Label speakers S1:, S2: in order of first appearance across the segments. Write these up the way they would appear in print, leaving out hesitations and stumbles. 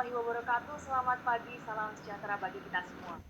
S1: warahmatullahi wabarakatuh. Selamat pagi, salam sejahtera bagi kita semua.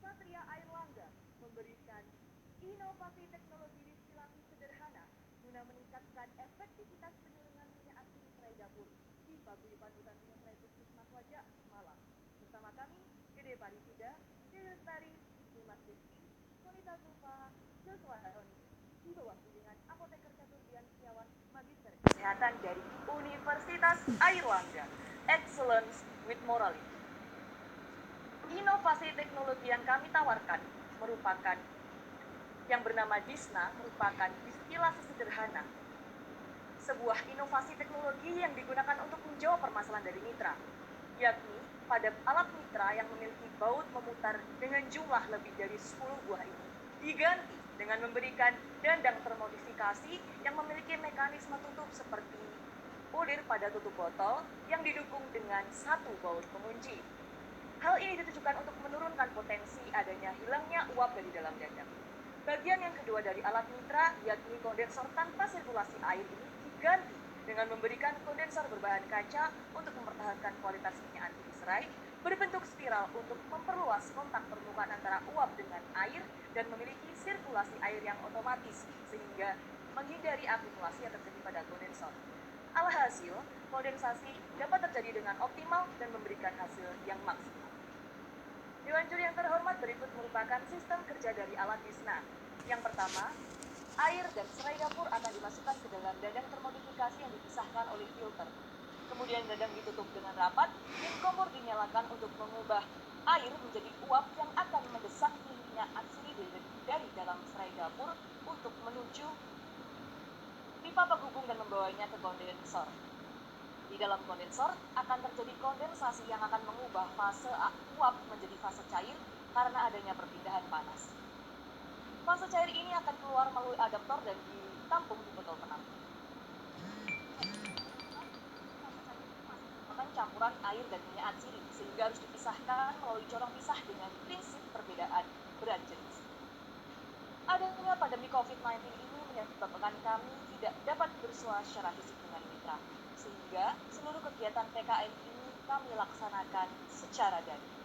S1: Satria Airlangga memberikan inovasi teknologi distilasi sederhana guna meningkatkan efektivitas penyulingan minyak asli serai dapur di Paguyuban Hutan Pinus Serai Puskesmas Wajak, Malang. Bersama kami, Gede Parisida, Dewi Lestari, Dimas Rizky, Sonita Zulfa, Joshua Haroni, di bawah bimbingan Apoteker Caturbian Setiawan, Magister Kesehatan dari Universitas Airlangga. Excellence with Morality. Inovasi teknologi yang kami tawarkan merupakan yang bernama Disna, merupakan distilasi sederhana. Sebuah inovasi teknologi yang digunakan untuk menjawab permasalahan dari mitra, yakni pada alat mitra yang memiliki baut memutar dengan jumlah lebih dari 10 buah ini diganti dengan memberikan dandang termodifikasi yang memiliki mekanisme tutup seperti bulir pada tutup botol yang didukung dengan satu baut pengunci. Hal ini ditujukan untuk menurunkan potensi adanya hilangnya uap dari dalam dandang. Bagian yang kedua dari alat mitra, yakni kondensor tanpa sirkulasi air ini diganti dengan memberikan kondensor berbahan kaca untuk mempertahankan kualitas minyak anti serai, berbentuk spiral untuk memperluas kontak permukaan antara uap dengan air dan memiliki sirkulasi air yang otomatis sehingga menghindari akumulasi yang terjadi pada kondensor. Alhasil, kondensasi dapat terjadi dengan optimal dan memberikan hasil yang maksimal. Dewan juri yang terhormat, berikut merupakan sistem kerja dari alat Disna. Yang pertama, air dan serai dapur akan dimasukkan ke dalam dandang termodifikasi yang dipisahkan oleh filter. Kemudian dandang ditutup dengan rapat dan kompor dinyalakan untuk mengubah air menjadi uap yang akan mendesak minyak asli dari dalam serai dapur untuk menuju pipa penghubung dan membawanya ke kondensor. Di dalam kondensor akan terjadi kondensasi yang akan mengubah fase uap menjadi fase cair karena adanya perpindahan panas. Fase cair ini akan keluar melalui adaptor dan ditampung di botol penampung. Merupakan campuran air dan minyak atsiri sehingga harus dipisahkan melalui corong pisah dengan prinsip perbedaan berat jenis. Adanya pandemi COVID-19 ini menyebabkan kami tidak dapat bersua secara fisik dengan mitra, sehingga seluruh kegiatan PKN ini kami laksanakan secara daring.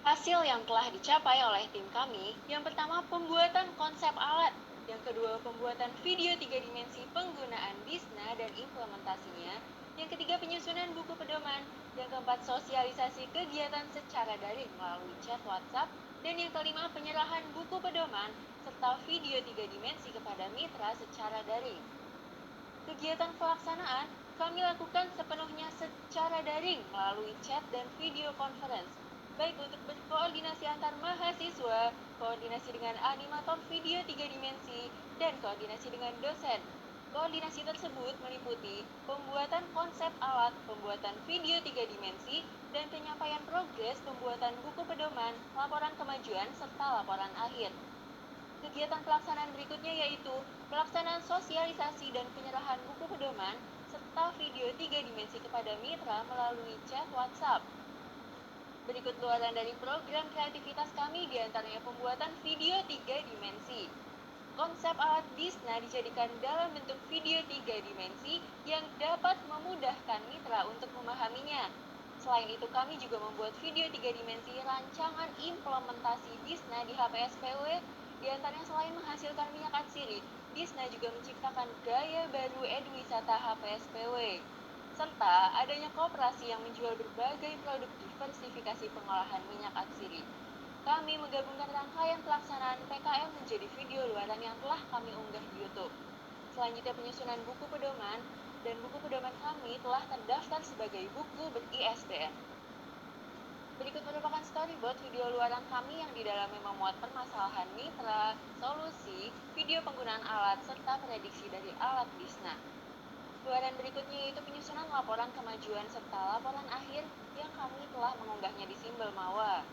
S2: Hasil yang telah dicapai oleh tim kami, yang pertama pembuatan konsep alat, yang kedua pembuatan video 3 dimensi penggunaan Disna dan implementasinya, Yang ketiga, penyusunan buku pedoman. Yang keempat, sosialisasi kegiatan secara daring melalui chat WhatsApp. Dan yang kelima, penyerahan buku pedoman serta video 3 dimensi kepada mitra secara daring. Kegiatan pelaksanaan kami lakukan sepenuhnya secara daring melalui chat dan video conference, baik untuk berkoordinasi antar mahasiswa, koordinasi dengan animator video 3 dimensi, dan koordinasi dengan dosen. Koordinasi tersebut meliputi pembuatan konsep alat, pembuatan video 3 dimensi, dan penyampaian progres pembuatan buku pedoman, laporan kemajuan, serta laporan akhir. Kegiatan pelaksanaan berikutnya yaitu pelaksanaan sosialisasi dan penyerahan buku pedoman serta video 3 dimensi kepada mitra melalui chat WhatsApp. Berikut luaran dari program kreativitas kami diantaranya pembuatan video 3 dimensi. Konsep alat Disna dijadikan dalam bentuk video 3 dimensi yang dapat memudahkan mitra untuk memahaminya. Selain itu, kami juga membuat video 3 dimensi rancangan implementasi Disna di HP SPW. Di antaranya selain menghasilkan minyak atsiri, Disna juga menciptakan gaya baru edwisata HP SPW. Serta adanya koperasi yang menjual berbagai produk diversifikasi pengolahan minyak atsiri. Kami menggabungkan rangkaian pelaksanaan PKM menjadi video luaran yang telah kami unggah di YouTube. Selanjutnya, penyusunan buku pedoman, dan buku pedoman kami telah terdaftar sebagai buku ber-ISBN. Berikut merupakan storyboard video luaran kami yang di dalamnya memuat permasalahan mitra, solusi, video penggunaan alat, serta prediksi dari alat Disna. Luaran berikutnya yaitu penyusunan laporan kemajuan serta laporan akhir yang kami telah mengunggahnya di Simbel Mawa.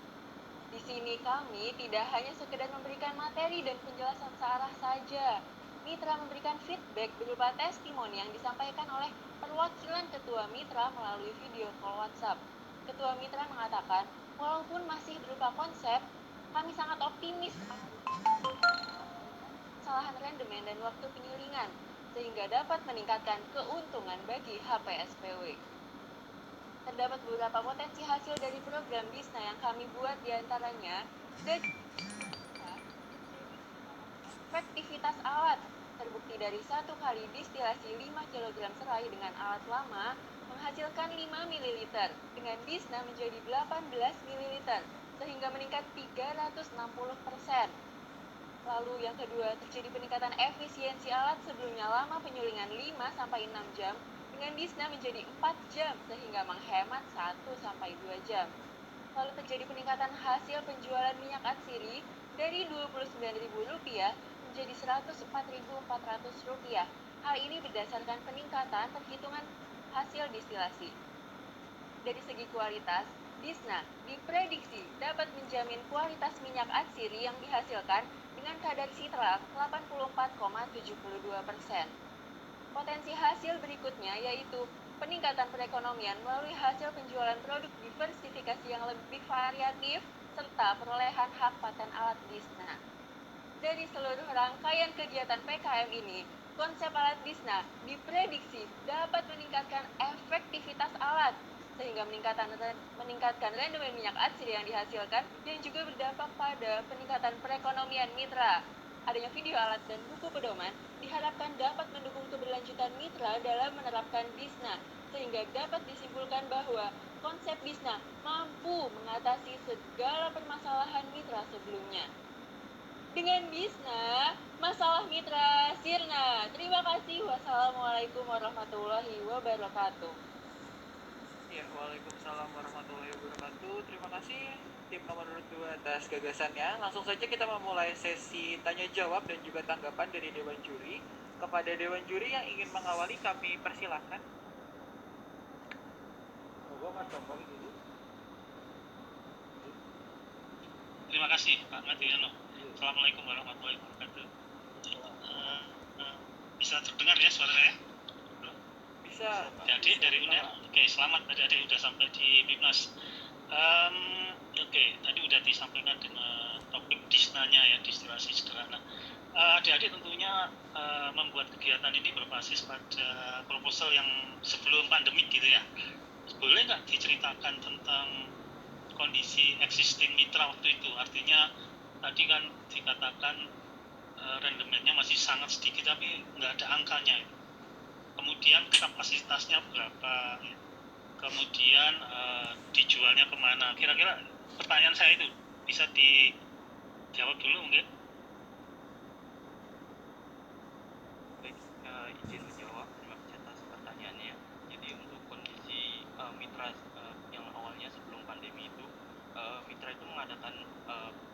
S2: Di sini kami tidak hanya sekedar memberikan materi dan penjelasan searah saja. Mitra memberikan feedback berupa testimoni yang disampaikan oleh perwakilan ketua mitra melalui video call WhatsApp. Ketua mitra mengatakan, walaupun masih berupa konsep, kami sangat optimis kesalahan rendemen dan waktu penyulingan, sehingga dapat meningkatkan keuntungan bagi HPSPW. Terdapat beberapa potensi hasil dari program Disna yang kami buat diantaranya efektivitas alat. Terbukti dari 1 kali distilasi 5 kg serai dengan alat lama menghasilkan 5 ml, dengan Disna menjadi 18 ml, sehingga meningkat 360%. Lalu yang kedua, terjadi peningkatan efisiensi alat. Sebelumnya lama penyulingan 5-6 jam, dengan Disna menjadi 4 jam sehingga menghemat 1-2 jam. Lalu terjadi peningkatan hasil penjualan minyak atsiri dari Rp29.000 menjadi Rp104.400. Hal ini berdasarkan peningkatan perhitungan hasil distilasi. Dari segi kualitas, Disna diprediksi dapat menjamin kualitas minyak atsiri yang dihasilkan dengan kadar citra 84,72%. Potensi hasil berikutnya yaitu peningkatan perekonomian melalui hasil penjualan produk diversifikasi yang lebih variatif serta perolehan hak paten alat Disna. Dari seluruh rangkaian kegiatan PKM ini, konsep alat Disna diprediksi dapat meningkatkan efektivitas alat sehingga meningkatkan rendemen minyak atsiri yang dihasilkan dan juga berdampak pada peningkatan perekonomian mitra. Adanya video alat dan buku pedoman diharapkan dapat mendukung keberlanjutan mitra dalam menerapkan Disna, sehingga dapat disimpulkan bahwa konsep Disna mampu mengatasi segala permasalahan mitra sebelumnya. Dengan Disna, masalah mitra sirna. Terima kasih. Wassalamualaikum warahmatullahi wabarakatuh.
S3: Ya, waalaikumsalam warahmatullahi wabarakatuh. Terima kasih tim nomor 2 atas gagasannya. Langsung saja kita memulai sesi tanya jawab dan juga tanggapan dari Dewan Juri. Kepada Dewan Juri yang ingin mengawali, kami persilahkan.
S4: Terima kasih Pak Madiano. Assalamualaikum warahmatullahi wabarakatuh. Bisa terdengar ya suara saya?
S3: Bisa.
S4: Adik dari UNER. Oke, selamat adik-adik sudah sampai di BIPNAS. Oke, tadi sudah disampaikan dengan topik Disnanya ya, distilasi sederhana. Adik-adik tentunya membuat kegiatan ini berbasis pada proposal yang sebelum pandemik gitu ya. Boleh nggak diceritakan tentang kondisi existing mitra waktu itu? Artinya tadi kan dikatakan rendemennya masih sangat sedikit tapi nggak ada angkanya. kemudian kapasitasnya berapa, ya. Kemudian dijualnya kemana. Kira-kira pertanyaan saya itu bisa dijawab dulu mungkin.
S5: Baik, izin menjawab. Terima kasih atas pertanyaannya. Jadi untuk kondisi mitra yang awalnya sebelum pandemi itu, mitra itu mengadakan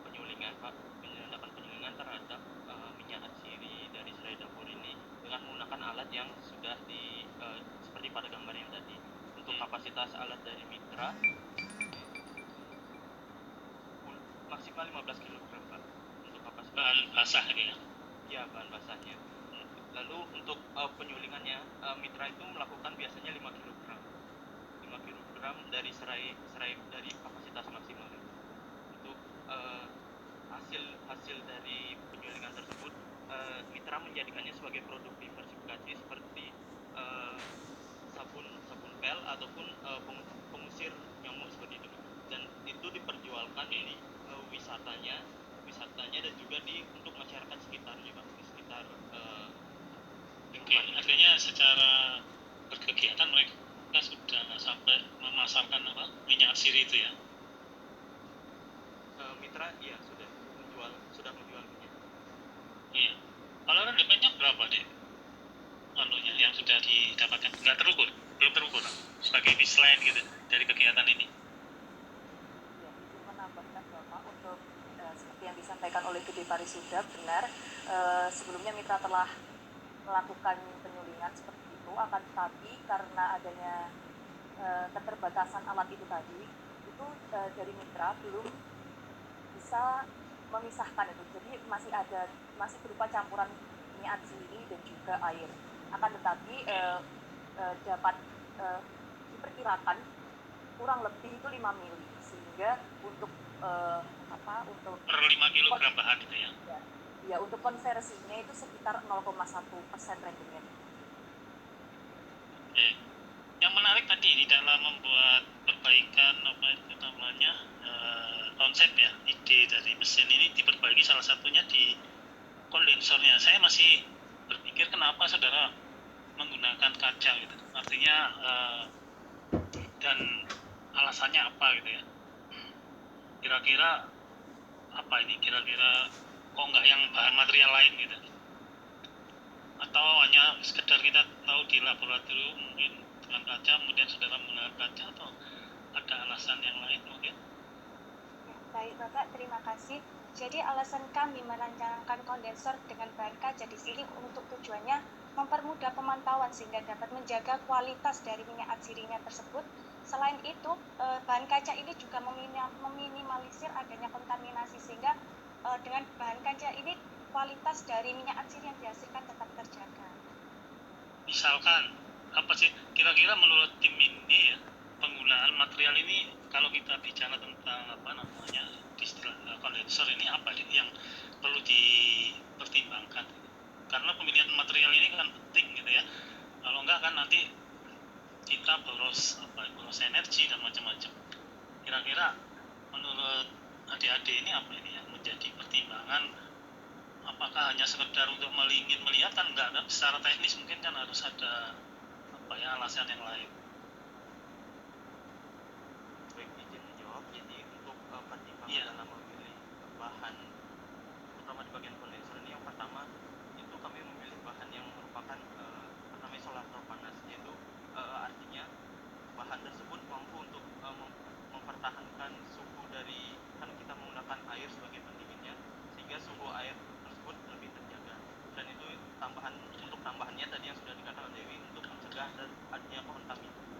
S5: penyulingan, Pak, mengadakan penyulingan terhadap minyak atsiri dari serai dapur ini dengan menggunakan alat yang sudah seperti pada gambar yang tadi. Untuk kapasitas alat dari mitra maksimal 15 kg, Pak. Untuk kapasitas
S4: Bahan basah ini ya.
S5: ya bahan basahnya. Lalu untuk penyulingannya, mitra itu melakukan biasanya 5 kg. 5 kg dari serai dari kapasitas maksimal itu. Untuk hasil dari penyulingan tersebut, mitra menjadikannya sebagai produk diversifikasi seperti sabun pel ataupun pengusir nyamuk seperti itu. Dan itu diperjualkan di wisatanya dan juga untuk masyarakat sekitarnya, Pak, di sekitar
S4: Oke, artinya secara berkegiatan mereka sudah sampai memasarkan minyak atsiri itu ya.
S5: mitra ya sudah menjual minyak.
S4: Iya. Kalau rendemennya berapa deh? Anunya yang sudah didapatkan nggak terukur, belum terukur sebagai baseline gitu dari kegiatan ini.
S1: Ya, izin menambahkan Bapak untuk seperti yang disampaikan oleh Gede Parisuda, benar, sebelumnya mitra telah melakukan penyulingan seperti itu, akan tetapi karena adanya keterbatasan alat itu tadi, itu dari mitra belum bisa memisahkan itu, jadi masih berupa campuran minyak atsiri dan juga air. Akan tetapi dapat diperkirakan kurang lebih itu 5 mili, sehingga untuk
S4: Per 5 kg bahan itu ya.
S1: Ya, untuk konversinya itu sekitar 0,1% rendemen.
S4: Oke. Yang menarik tadi di dalam membuat perbaikan konsep ya, ide dari mesin ini diperbaiki, salah satunya di kondensornya. Saya masih berpikir kenapa saudara menggunakan kaca gitu, artinya dan alasannya apa gitu ya. Kira-kira apa ini, kira-kira kok nggak yang bahan material lain gitu, atau hanya sekedar kita tahu di laboratorium mungkin dengan kaca, kemudian saudara menggunakan kaca, atau ada alasan yang lain mungkin?
S6: Baik Bapak, terima kasih. Jadi alasan kami merancangkan kondensor dengan bahan kaca di sini untuk tujuannya mempermudah pemantauan sehingga dapat menjaga kualitas dari minyak atsirinya tersebut. Selain itu, bahan kaca ini juga meminimalisir adanya kontaminasi sehingga dengan bahan kaca ini kualitas dari minyak atsiri yang dihasilkan tetap terjaga.
S4: Misalkan apa sih kira-kira menurut tim ini ya, penggunaan material ini, kalau kita bicara tentang istilah kondensor ini, apa yang perlu dipertimbangkan? Karena pemilihan material ini kan penting gitu ya. Kalau enggak kan nanti kita boros energi dan macam-macam. Kira-kira menurut adik-adik ini apa ini yang menjadi pertimbangan? Apakah hanya sekedar untuk ingin melihat? Kan enggak, secara teknis mungkin kan harus ada alasan yang lain.
S5: Baik, izin menjawab. Jadi untuk pertimbangan dalam memilih bahan, terutama di bagian kondensor ini, yang pertama itu kami memilih bahan yang merupakan isolator panas, yaitu artinya bahan tersebut mampu untuk mempertahankan suhu dari, kan kita menggunakan air sebagai pendinginnya, sehingga suhu air tersebut lebih terjaga. Dan itu tambahannya tadi yang sudah dikatakan Dewi, untuk mencegah adanya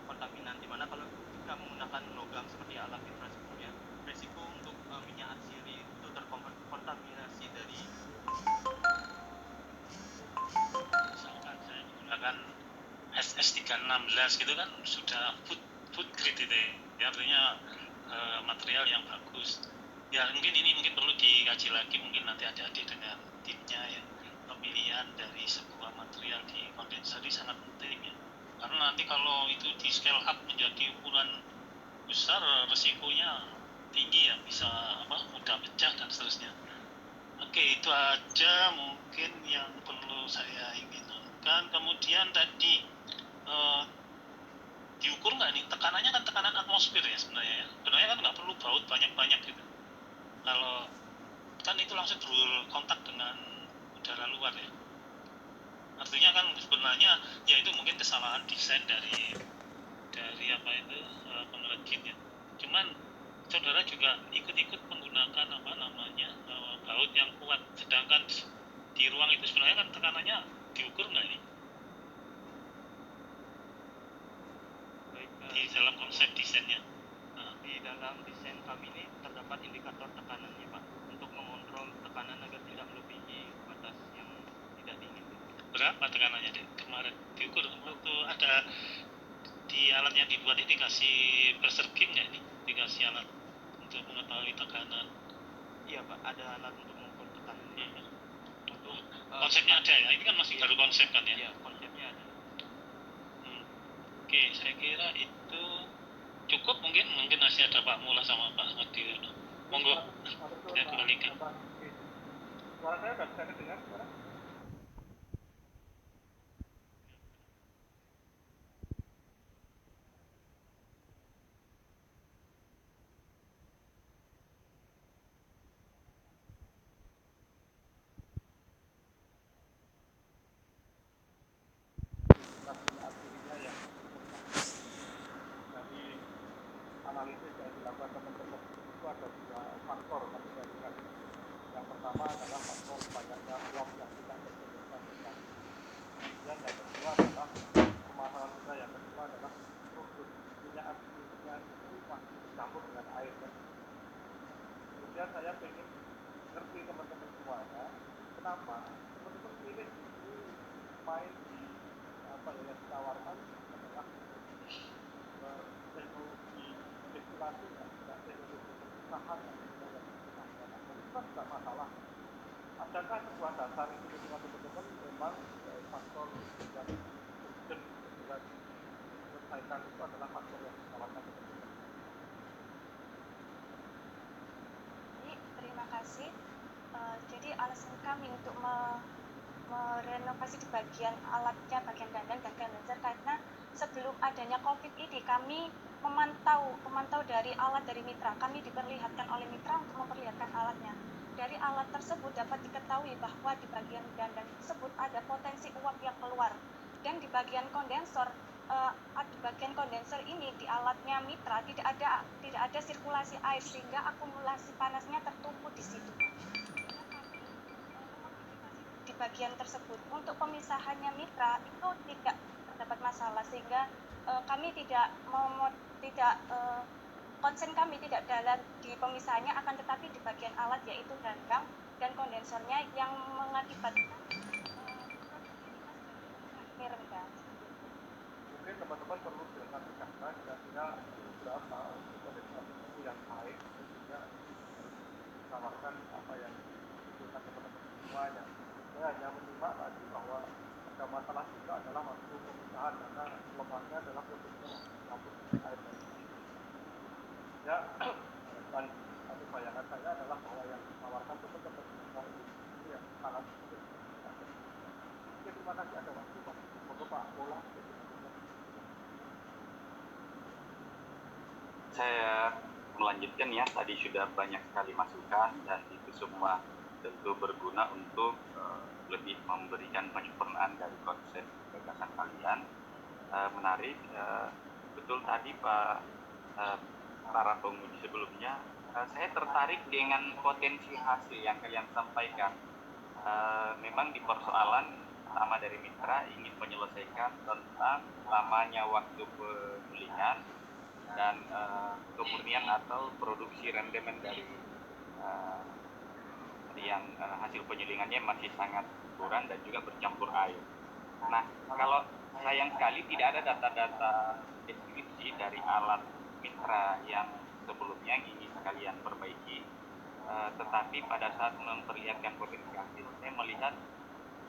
S5: kontaminan, dimana kalau kita menggunakan logam seperti alat mitra sebelumnya, resiko untuk minyak atsiri itu terkontaminasi dari,
S4: Misalkan saya menggunakan SS316 gitu kan sudah food grade itu ya, artinya material yang bagus ya. Mungkin perlu dikaji lagi, mungkin nanti adik-adik dengan timnya ya. Pemilihan dari sebuah material di kondensor ini sangat penting ya, karena nanti kalau itu di scale up menjadi ukuran besar, resikonya tinggi ya, bisa mudah pecah dan seterusnya. Oke, itu aja mungkin yang perlu saya ingin Dan kemudian tadi diukur nggak nih tekanannya, kan tekanan atmosfer ya sebenarnya ya. Sebenarnya kan nggak perlu baut banyak-banyak gitu. Kalau kan itu langsung berkontak dengan udara luar ya. Artinya kan sebenarnya ya itu mungkin kesalahan desain dari apa itu pengrajin ya. Cuman saudara juga ikut-ikut menggunakan apa namanya baut yang kuat, sedangkan di ruang itu sebenarnya kan tekanannya diukur nggak nih
S5: Baik,
S4: di dalam konsep desainnya?
S5: di dalam desain kami ini terdapat indikator tekanannya Pak, untuk mengontrol tekanan agar tidak melebihi batas yang tidak diinginkan.
S4: Berapa tekanannya deh kemarin diukur waktu ada di alat yang dibuat ini dikasih pressure gauge nggak nih, dikasih alat untuk mengetahui tekanan?
S5: Iya Pak, ada alat untuk mengukur tekanannya. Untuk
S4: Konsepnya ada ya, ini kan masih baru konsep kan ya?
S5: Iya, konsepnya ada.
S4: Oke, saya kira itu cukup. Mungkin masih ada Pak Mula sama Pak Mardiono. Monggo, saya kembalikan.
S3: Suara saya sudah bisa dengar sekarang? Dari analisis yang dilakukan teman-teman itu ada dua faktor yang saya lihat. Yang pertama adalah faktor banyaknya uap yang tidak tersedot. Kemudian yang kedua adalah permasalahan kita, yang kedua adalah produksinya airnya itu masih bercampur dengan air. Kemudian saya ingin ngerti teman-teman semuanya, kenapa teman-teman pilih itu main di apa yang ditawarkan adalah teknologi destilasi dan juga teknologi pemisahan yang itu kan tidak masalah. Adakah sebuah dasar itu dengan teman-teman memang faktor yang urgent dengan menyelesaikan itu adalah faktor yang ditawarkan teman-teman?
S6: Terima kasih. Jadi alasan kami untuk merenovasi di bagian alatnya, bagian dandang dan condenser, karena sebelum adanya COVID ini kami memantau dari alat dari mitra. Kami diperlihatkan oleh mitra untuk memperlihatkan alatnya. Dari alat tersebut dapat diketahui bahwa di bagian dandang tersebut ada potensi uap yang keluar, dan di bagian kondensor ini di alatnya mitra tidak ada sirkulasi air, sehingga akumulasi panasnya tertumpuk di situ. Di bagian tersebut untuk pemisahannya mitra itu tidak terdapat masalah, sehingga kami konsen kami tidak dalam di pemisahannya, akan tetapi di bagian alat yaitu dandang dan kondensornya yang mengakibatkan rendah.
S3: Mungkin teman-teman perlu dengan tegaskan kira-kira berapa kualitas yang baik sehingga menawarkan apa yang dibutuhkan teman-teman semuanya. Saya hanya menyimak tadi bahwa ada masalah juga adalah waktu pemisahan, karena lemahnya adalah produksi campur air dan ya. Dan satu bayangan saya adalah bahwa yang ditawarkan teman-teman semua itu yang sangat sulit. Oke, terima kasih. Ada waktu Pak. Moga Pak Bola.
S7: Saya melanjutkan ya, tadi sudah banyak sekali masukan dan itu semua tentu berguna untuk lebih memberikan penyempurnaan dari konsep gagasan kalian. Menarik, betul tadi Pak para penguji sebelumnya, saya tertarik dengan potensi hasil yang kalian sampaikan. Memang di persoalan pertama dari mitra ingin menyelesaikan tentang lamanya waktu pemulihan dan kemurnian atau produksi rendemen dari yang hasil penyulingannya masih sangat kurang dan juga bercampur air. Nah, kalau sayang sekali tidak ada data-data deskripsi dari alat mitra yang sebelumnya yang ingin kalian perbaiki, tetapi pada saat memperlihatkan potensi hasil, saya melihat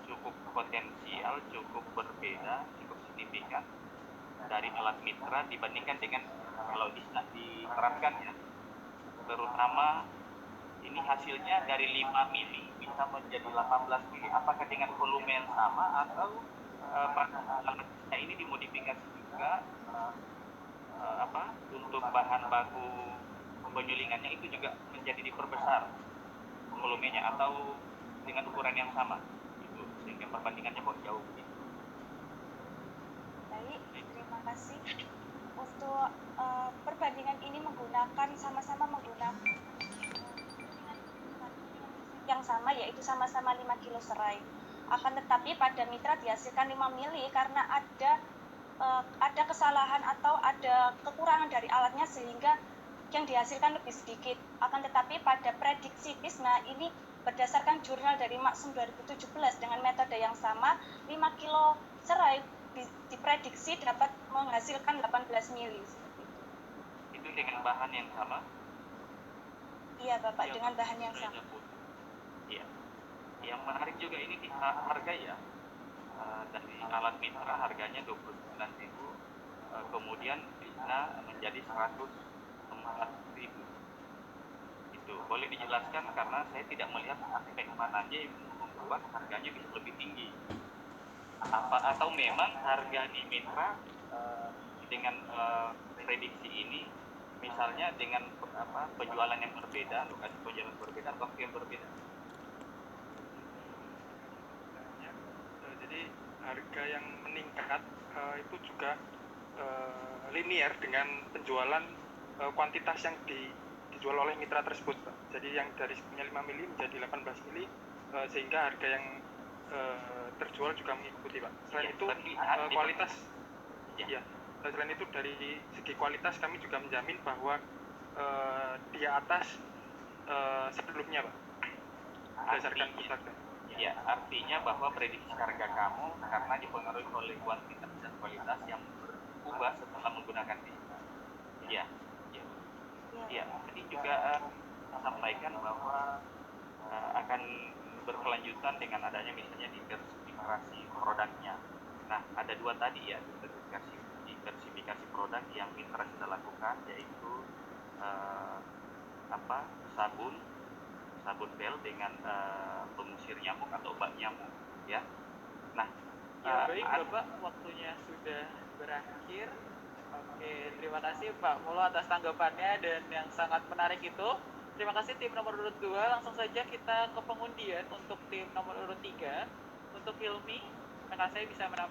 S7: cukup potensial, cukup berbeda, cukup signifikan dari alat mitra dibandingkan dengan kalau diterapkan ya, terutama ini hasilnya dari 5 mili bisa menjadi 18 mili. Apakah dengan volume yang sama atau pada alatnya ini dimodifikasi juga untuk bahan baku penyulingannya itu juga menjadi diperbesar volumenya atau dengan ukuran yang sama itu sehingga perbandingannya kok jauh begitu.
S6: Baik, terima kasih. Untuk perbandingan ini sama-sama menggunakan yang sama, yaitu sama-sama 5 kilo serai. Akan tetapi pada mitra dihasilkan 5 mili karena ada kesalahan atau ada kekurangan dari alatnya sehingga yang dihasilkan lebih sedikit. Akan tetapi pada prediksi TISNA ini berdasarkan jurnal dari Maksum 2017 dengan metode yang sama, 5 kilo serai diprediksi dapat menghasilkan 18 mili.
S7: Itu dengan bahan yang sama?
S6: Iya Bapak,
S5: Iya,
S6: dengan
S5: Pak.
S6: bahan yang sama.
S7: Iya. Yang menarik juga ini di harga ya. Dari alat mitra harganya 29.000, kemudian bisa menjadi 104.000. Itu boleh dijelaskan karena saya tidak melihat aspek mana aja yang membuat harganya bisa lebih tinggi. Atau memang harga di mitra dengan prediksi ini misalnya dengan penjualan yang berbeda, lokasi penjualan berbeda, waktu yang berbeda.
S8: Jadi harga yang meningkat itu juga linear dengan penjualan kuantitas yang dijual oleh mitra tersebut, Pak. Jadi yang dari punya 5 mili menjadi 18 mili sehingga harga yang terjual juga mengikuti, Pak. Selain itu kualitas ya. Selain itu dari segi kualitas kami juga menjamin bahwa di atas sebelumnya, Pak. Berdasarkan pusaka.
S7: Ya, artinya bahwa prediksi harga kamu karena dipengaruhi oleh kuantitas dan kualitas yang berubah setelah menggunakan TISNA. Iya. Tadi juga sampaikan bahwa akan berkelanjutan dengan adanya misalnya diversifikasi produknya. Nah, ada dua tadi ya, diversifikasi produk yang mitra sudah lakukan, yaitu sabun bel dengan pengusir nyamuk atau obat nyamuk ya. Nah,
S3: Baik Bapak, waktunya sudah berakhir. Oke, terima kasih Pak Mulo atas tanggapannya dan yang sangat menarik itu. Terima kasih tim nomor urut 2. Langsung saja kita ke pengundian untuk tim nomor urut 3. Untuk Hilmi, kakak saya bisa menampilkan